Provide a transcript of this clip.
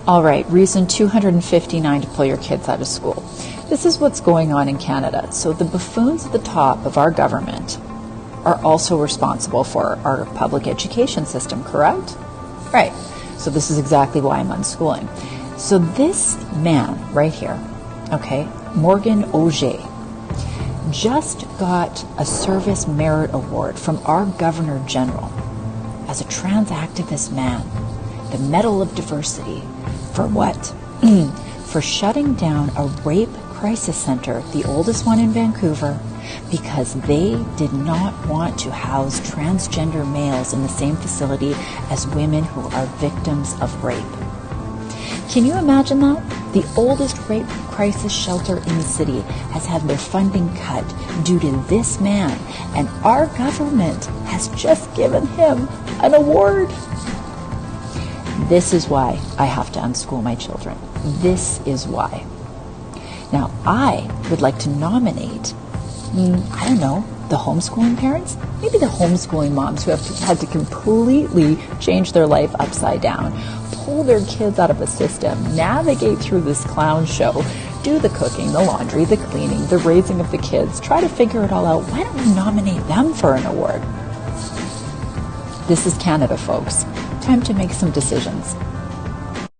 All right, reason 259 to pull your kids out of school. This is what's going on in Canada. So the buffoons at the top of our government are also responsible for our public education system, correct? Right. So this is exactly why I'm unschooling. So this man right here, okay, Morgan Auger, just got a Service Merit Award from our Governor General as a trans activist man, the Medal of Diversity. For what? For shutting down a rape crisis center, the oldest one in Vancouver, because they did not want to house transgender males in the same facility as women who are victims of rape. Can you imagine that? The oldest rape crisis shelter in the city has had their funding cut due to this man, and our government has just given him an award. This is why I have to unschool my children. This is why. Now, I would like to nominate, I don't know, the homeschooling parents? Maybe the homeschooling moms who have had to completely change their life upside down, pull their kids out of a system, navigate through this clown show, do the cooking, the laundry, the cleaning, the raising of the kids, try to figure it all out. Why don't we nominate them for an award? This is Canada, folks. Time to make some decisions.